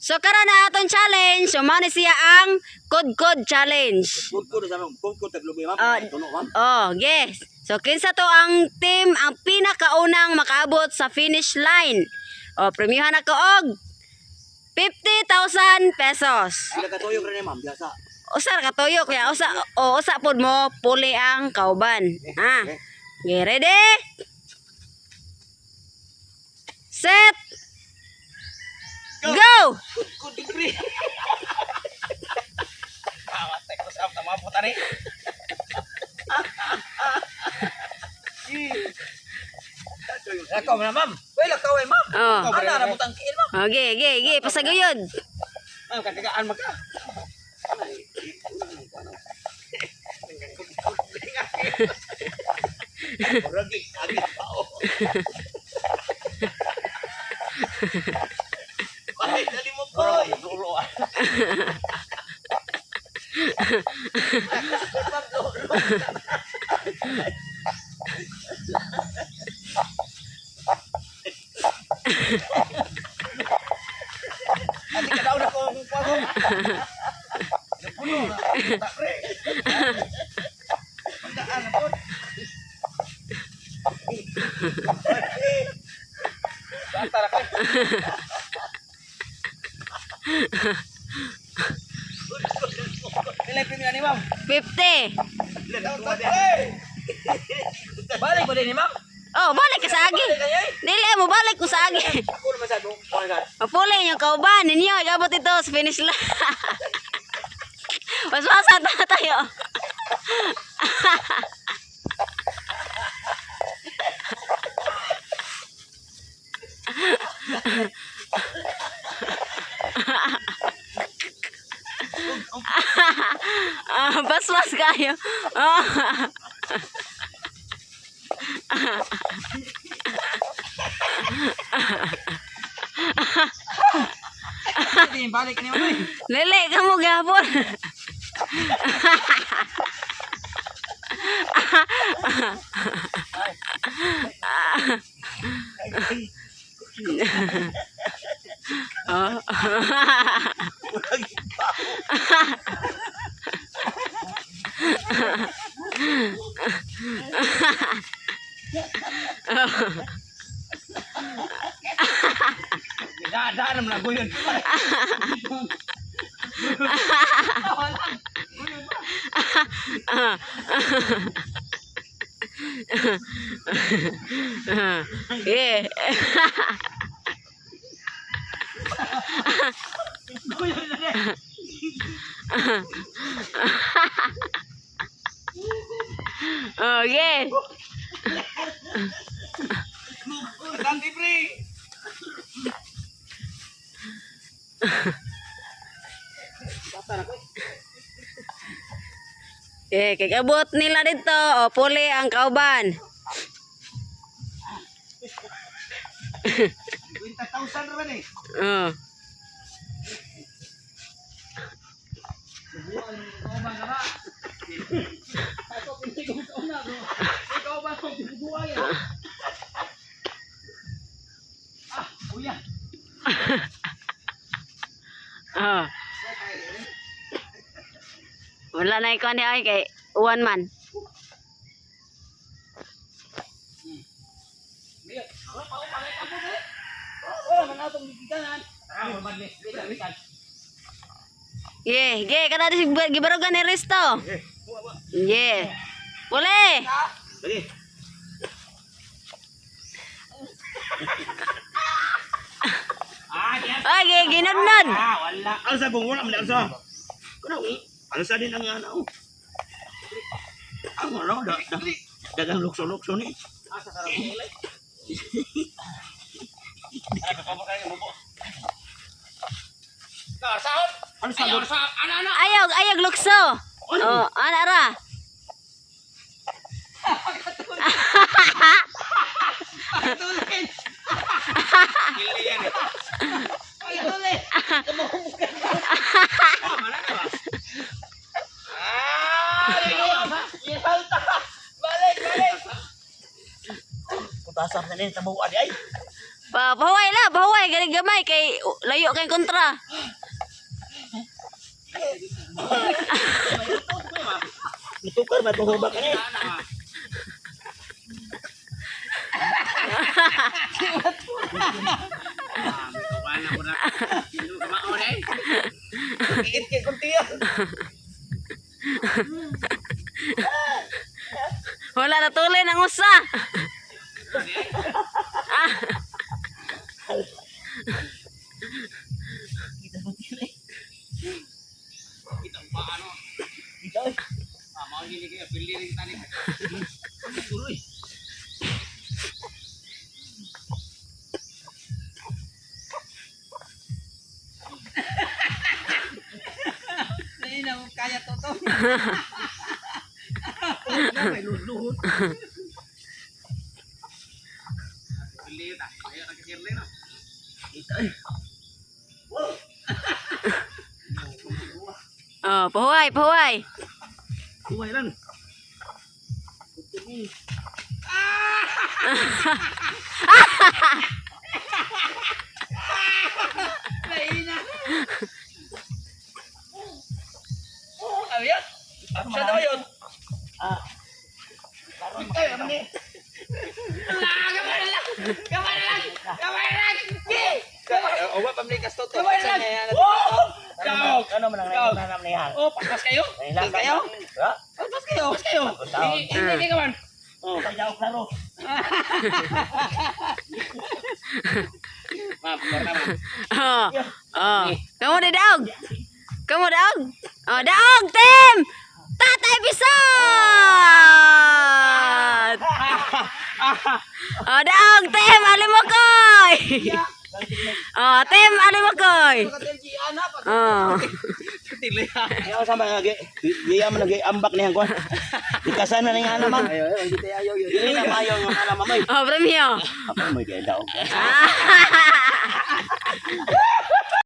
So karon na atong challenge, umani siya ang kudkod challenge. Kudkod sa ma'am. Kudkod taglubi ma'am. Tuno ma'am. Oh, yes. So kinsa to ang team ang pinakaunang makaabot sa finish line. Oh, premiuhan ako og 50,000 pesos. Sila katuyog rin ma'am. Biasa. Usa ra katuyo kaya usa pod mo puli ang kauban. Ha. Okay, ready? Set. Go! Kudkod pre. Tek ko sa tama po tani. Ako na ma'am. Wala ka way ma'am. Oh. Ana ra butang kiil ma'am. Okay, pasaguyod. Ma'am kagagaan magka. Ragi agi tao. Ay, dali mo po. Dulo. Ati ka daw na ko pagong. Puno na. Pre. Pagdaan na po. Tara ka. Nilay premium ni ma'am. 50. Balik ba din ni ma'am? Oh, balik ka sa agi. Dili mo balik ko sa agi. Ako naman sa doon. Oh my God. Mapuli yung kauban ninyo, igabot ito sa finish line. Mas-masan na tayo. Bas-bas kayo. Balik ni ma'am. Lili, kamu gabon. Oh. Daan naman ako yun. Yeah. Oh, yeah. Ganti pre. Eh, kikabot nila dito. O, puli ang kauban. 20,000 naman eh. Oh. Subuan mo ba nga ba? Ako pinti ko sa una bro. Ikaw ba kung subuan yan? Ah, kuya. Oh. Wala na ikaw ni ay kay uwan man. Yeah, kada di gibarugan ni Risto. Yeah. Boleh. Lagi. Okay, ginudnod. Wala. Ano sa gong wala man sa. Kuno ano sa din ang ano. Ang ano dagang lukso-lukso ni. Asa sarap nilay. Ano pa mo kayo mo? Sahod. Ano sahod? Ana. Ayog lukso. Oh, ana ra. Kili yan eh. Ay, dole. Balik. Putasan na rin sa buwan ay. Pahuway la, pahuway. Galing gamay kay layo kay kontra. Tukar ba itong hubak ni? Wala ko na. Sino ka maon eh? Iit kay kuntiya. Wala na tuloy ng usa. Ah, Kita kuntiya. Kita pa ano. Kita eh. Mau ini kayak pilih ring tadi. Tuloy. Ini na kaya toto. May luhod. Pilih tak. Ayo nak kiri na. Kita eh. oh, pahuway, pahuway. Kuway lang. Laina. Ano yan? Siya daw yun. Ah. Ay, ano ni? Kamay lang! Kamay lang! Kamay lang! O, ba, pamilikas to to. Kamay lang! Ikaw! Ano man ang nanam niya? Oh, paspas kayo? Paspas kayo? Ha? Paspas kayo? Paspas kayo? Hindi ka man. Oh, kaya klaro. Ma'am, karena ma'am. Oh, oh. Kamu dah daog. Kamu daog. Oh, daog, Tim. Tatay Bisot. Oh, daog, Tim. Alimakoy. Oh, Tim. Alimakoy. Oh. Ayaw sa mga giya man nagay ambak niya ko. Ikasan na nga naman. Ayo, hindi tayo ayaw yun. Hindi na ayaw ng alam mamay. Oh, premio. Apa mo gaya daw? Ah.